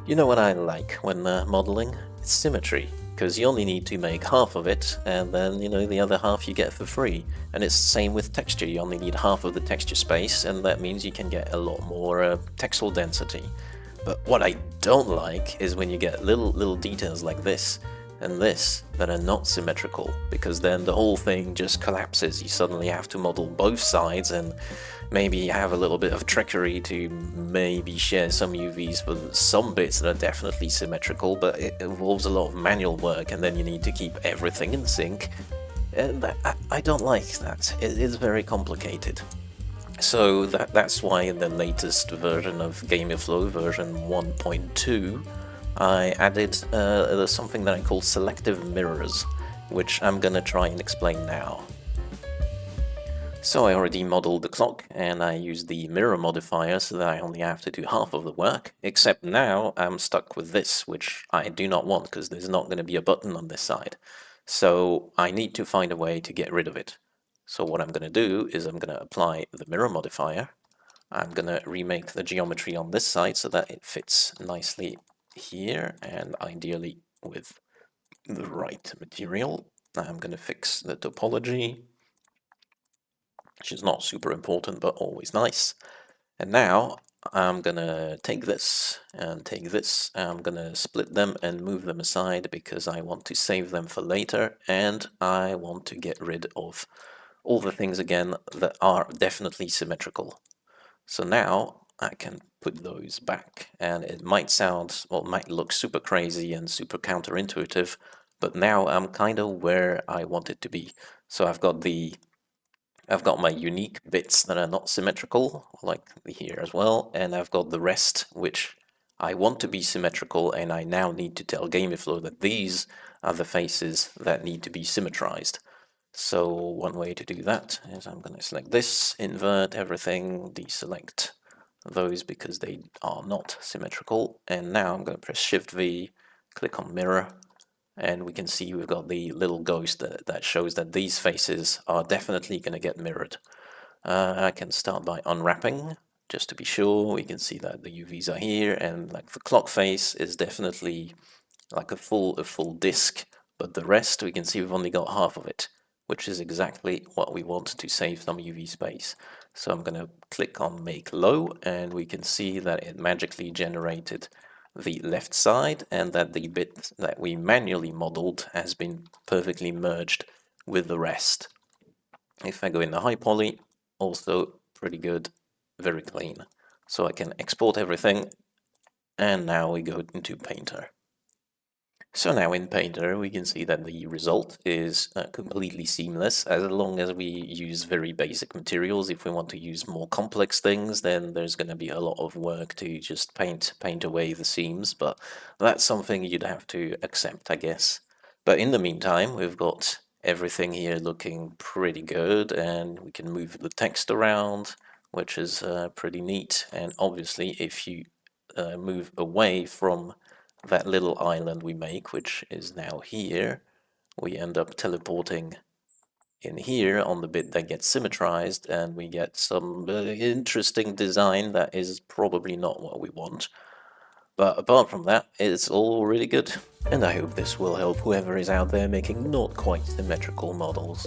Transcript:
You know what I like when modeling? It's symmetry, because you only need to make half of it, and then, the other half you get for free. And it's the same with texture, you only need half of the texture space, and that means you can get a lot more texel density. But what I don't like is when you get little details like this and this that are not symmetrical, because then the whole thing just collapses. You suddenly have to model both sides and maybe have a little bit of trickery to maybe share some UVs for some bits that are definitely symmetrical, but it involves a lot of manual work, and then you need to keep everything in sync. And I don't like that. It is very complicated. So that's why in the latest version of GamiFlow, version 1.2, I added something that I call selective mirrors, which I'm gonna try and explain now. So I already modeled the clock, and I used the mirror modifier so that I only have to do half of the work, except now I'm stuck with this, which I do not want because there's not going to be a button on this side. So I need to find a way to get rid of it. So what I'm going to do is I'm going to apply the mirror modifier. I'm going to remake the geometry on this side so that it fits nicely here, and ideally with the right material. I'm going to fix the topology, which is not super important, but always nice. And now I'm gonna take this and take this. I'm gonna split them and move them aside because I want to save them for later, and I want to get rid of all the things again that are definitely symmetrical. So now I can put those back, and it might sound, well, it might look super crazy and super counterintuitive, but now I'm kind of where I want it to be. So I've got my unique bits that are not symmetrical, like here as well, and I've got the rest, which I want to be symmetrical, and I now need to tell GamiFlow that these are the faces that need to be symmetrized. So one way to do that is I'm going to select this, invert everything, deselect those because they are not symmetrical, and now I'm going to press Shift V, click on mirror, and we can see we've got the little ghost that shows that these faces are definitely going to get mirrored. I can start by unwrapping, just to be sure. We can see that the UVs are here, and like the clock face is definitely like a full disk, but the rest we can see we've only got half of it, which is exactly what we want to save some UV space. So I'm going to click on make low, and we can see that it magically generated the left side, and that the bit that we manually modeled has been perfectly merged with the rest. If I go in the high poly, also pretty good, very clean. So I can export everything, and now we go into Painter. So now in Painter we can see that the result is completely seamless as long as we use very basic materials. If we want to use more complex things, then there's going to be a lot of work to just paint away the seams, but that's something you'd have to accept, I guess. But in the meantime, we've got everything here looking pretty good, and we can move the text around, which is pretty neat. And obviously if you move away from that little island we make, which is now here, we end up teleporting in here on the bit that gets symmetrized, and we get some interesting design that is probably not what we want. But apart from that, it's all really good. And I hope this will help whoever is out there making not quite symmetrical models.